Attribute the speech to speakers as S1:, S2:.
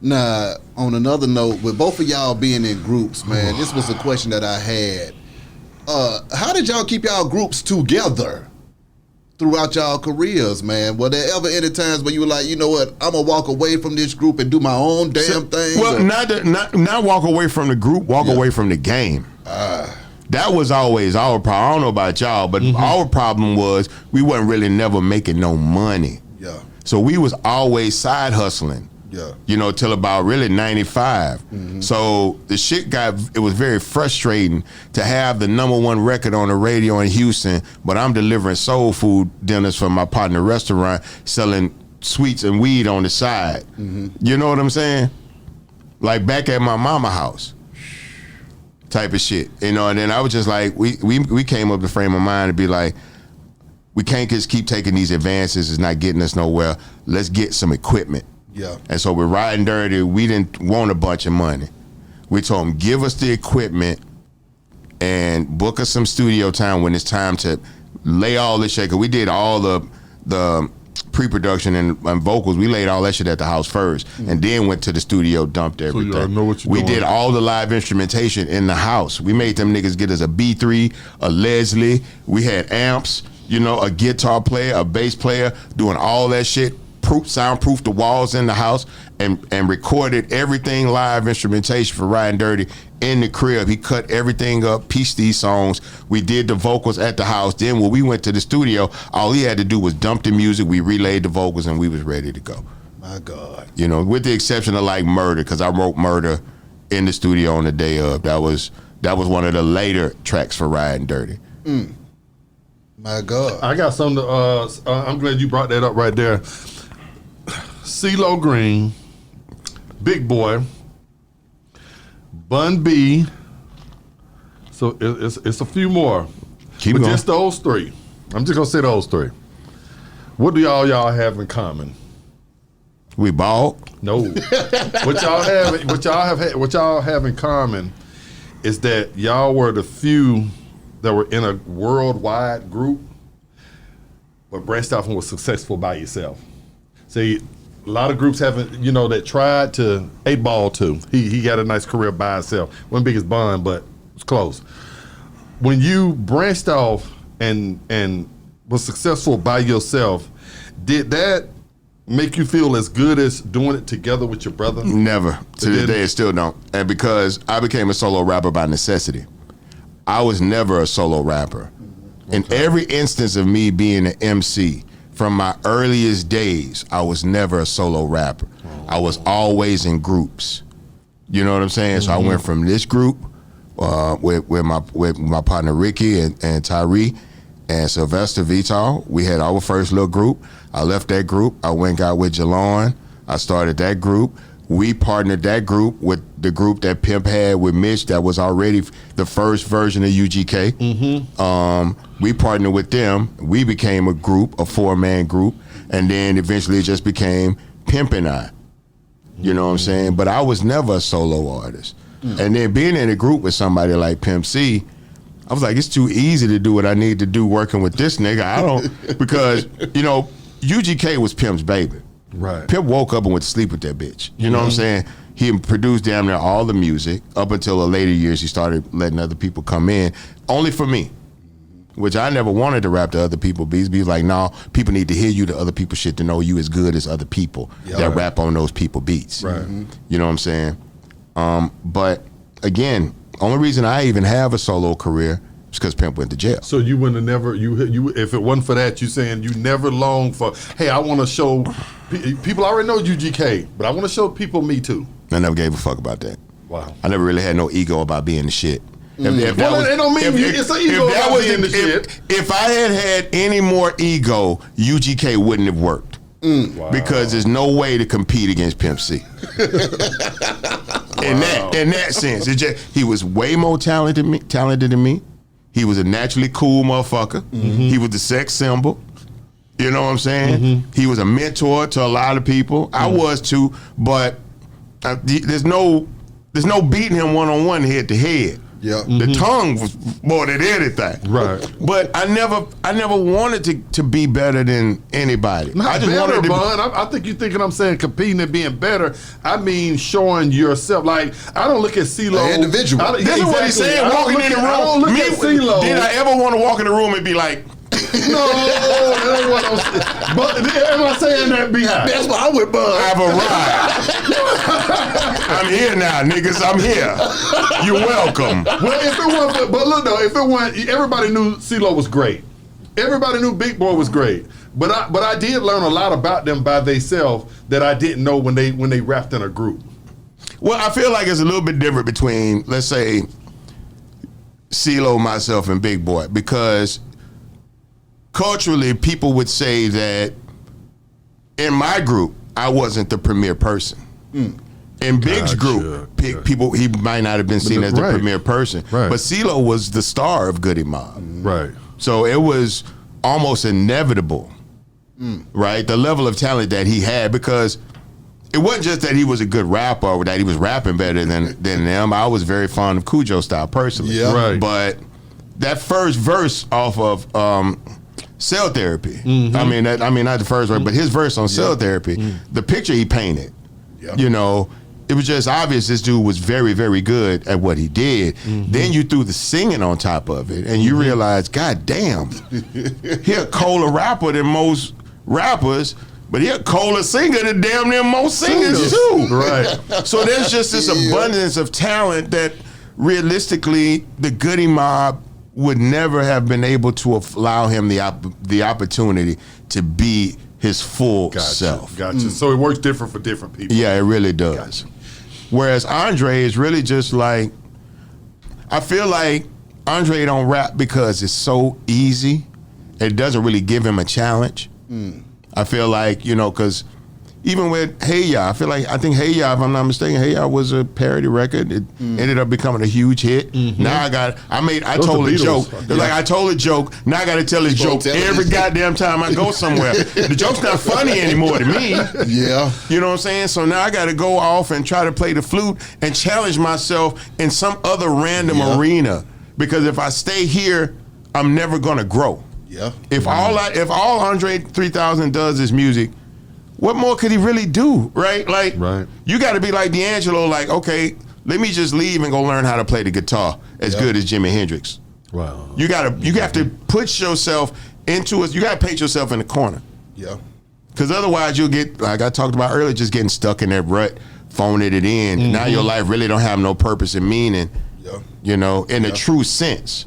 S1: Now, on another note, with both of y'all being in groups, man, this was a question that I had. How did y'all keep y'all groups together throughout y'all careers, man? Were there ever any times where you were like, you know what, I'm gonna walk away from this group and do my own damn thing?
S2: Well, not walk away from the group, walk away from the game. That was always our problem. I don't know about y'all, but our problem was we wasn't really never making no money.
S1: Yeah.
S2: So we was always side hustling.
S1: Yeah.
S2: You know, till about really 95. So the shit it was very frustrating to have the #1 record on the radio in Houston, but I'm delivering soul food dinners for my partner restaurant, selling sweets and weed on the side. You know what I'm saying? Like back at my mama house type of shit. You know, and then I was just like, we came up the frame of mind to be like, we can't just keep taking these advances. It's not getting us nowhere. Let's get some equipment.
S1: Yeah.
S2: And so we're Riding Dirty. We didn't want a bunch of money. We told them, give us the equipment and book us some studio time when it's time to lay all this shit. Cause we did all the pre-production and vocals. We laid all that shit at the house first and then went to the studio, dumped everything.
S3: So you know what you're
S2: we
S3: doing.
S2: did all the live instrumentation in the house. We made them niggas get us a B3, a Leslie. We had amps, you know, a guitar player, a bass player, doing all that shit. Soundproof the walls in the house and recorded everything live instrumentation for Riding Dirty in the crib. He cut everything up, pieced these songs. We did the vocals at the house. Then when we went to the studio, all he had to do was dump the music. We relayed the vocals and we was ready to go.
S1: My God.
S2: You know, with the exception of like Murder, because I wrote Murder in the studio on the day of. That was one of the later tracks for Riding Dirty.
S1: My God.
S3: I got something to, I'm glad you brought that up right there. CeeLo Green, Big Boy, Bun B. So it's a few more.
S2: Keep
S3: but
S2: going.
S3: just those three. I'm just gonna say those three. What do y'all have in common?
S2: We bald.
S3: No. What y'all have in common is that y'all were the few that were in a worldwide group, but branched off and was successful by yourself. See, a lot of groups haven't, you know, that tried to 8 Ball too. He got a nice career by himself. Wasn't big as Bun, but it's close. When you branched off and was successful by yourself, did that make you feel as good as doing it together with your brother?
S2: Never. To this day, it still don't. And because I became a solo rapper by necessity. I was never a solo rapper. In every instance of me being an MC, from my earliest days, I was never a solo rapper. I was always in groups. You know what I'm saying? So I went from this group with my partner Ricky and Tyree and Sylvester Vital. We had our first little group. I left that group. I went and got with Jalon. I started that group. We partnered that group with the group that Pimp had with Mitch that was already the first version of UGK. We partnered with them. We became a group, a 4-man group, and then eventually it just became Pimp and I. You know what I'm saying? But I was never a solo artist. And then being in a group with somebody like Pimp C, I was like, it's too easy to do what I need to do working with this nigga. I don't, because, you know, UGK was Pimp's baby.
S3: Right.
S2: Pimp woke up and went to sleep with that bitch. You know what I'm saying? He produced damn near all the music. Up until the later years, he started letting other people come in, only for me. Which I never wanted to rap to other people beats. Be like, no, people need to hear you to other people's shit to know you as good as other people that rap on those people beats.
S3: Right.
S2: You know what I'm saying? But again, only reason I even have a solo career is because Pimp went to jail.
S3: So you wouldn't have never, you if it wasn't for that, you saying you never longed for, hey, I want to show, people already know UGK, but I want to show people me too.
S2: I never gave a fuck about that.
S3: Wow.
S2: I never really had no ego about being the shit. If
S3: Well, it don't mean it's an ego about being the shit.
S2: If I had any more ego, UGK wouldn't have worked.
S3: Wow.
S2: Because there's no way to compete against Pimp C. In that sense, he was way more talented than me. He was a naturally cool motherfucker. He was the sex symbol. You know what I'm saying? He was a mentor to a lot of people. I was too, but there's no beating him one-on-one head to head.
S1: Yeah.
S2: The tongue was more than anything.
S3: Right.
S2: But I never wanted to be better than anybody.
S3: Not
S2: I just
S3: better,
S2: wanted to
S3: Bun. I think you thinking I'm saying competing and being better. I mean showing yourself. Like, I don't look at CeeLo.
S1: An individual.
S2: This is what he's saying. Walking in the room.
S3: I don't look at CeeLo.
S2: Did I ever want to walk in the room and be like,
S3: No, that's what I'm saying. But am I saying that behind?
S1: That's why I'm with Bud.
S2: I've arrived. I'm here now, niggas. I'm here. You're welcome.
S3: Well, if it wasn't, but look though, if it wasn't, everybody knew CeeLo was great. Everybody knew Big Boy was great. But I did learn a lot about them by themselves that I didn't know when they rapped in a group.
S2: Well, I feel like it's a little bit different between, let's say, CeeLo, myself, and Big Boy, because culturally, people would say that in my group, I wasn't the premier person. In Big's group, people, he might not have been seen as the premier person, but CeeLo was the star of Goody Mob.
S3: Right.
S2: So it was almost inevitable, right? The level of talent that he had, because it wasn't just that he was a good rapper or that he was rapping better than them. I was very fond of Cujo style personally.
S1: Yeah.
S3: Right.
S2: But that first verse off of Cell Therapy, I mean not the first verse, but his verse on Cell Therapy, the picture he painted, you know, it was just obvious this dude was very, very good at what he did. Then you threw the singing on top of it, and you realize, God damn, he a colder rapper than most rappers, but he a colder singer than damn near most singers too.
S3: Right.
S2: So there's just this abundance of talent that realistically the Goody Mob would never have been able to allow him the opportunity to be his full self.
S3: Gotcha. So it works different for different people.
S2: Yeah, it really does. Whereas Andre is really just like, I feel like Andre don't rap because it's so easy. It doesn't really give him a challenge. I feel like, you know, because even with Hey Ya, I think Hey Ya, if I'm not mistaken, Hey Ya was a parody record. It ended up becoming a huge hit. Now I told a joke. Like, I told a joke. Now I got to tell this joke every goddamn time I go somewhere. The joke's not funny anymore to me.
S1: Yeah.
S2: You know what I'm saying? So now I got to go off and try to play the flute and challenge myself in some other random arena. Because if I stay here, I'm never going to grow.
S1: Yeah.
S2: If all Andre 3000 does is music, what more could he really do, right? Like, you got to be like D'Angelo, like, okay, let me just leave and go learn how to play the guitar as good as Jimi Hendrix.
S3: Wow.
S2: You have to put yourself into it. You got to paint yourself in the corner.
S1: Yeah.
S2: Because otherwise you'll get, like I talked about earlier, just getting stuck in that rut, phoning it in. Now your life really don't have no purpose and meaning, you know, in a true sense.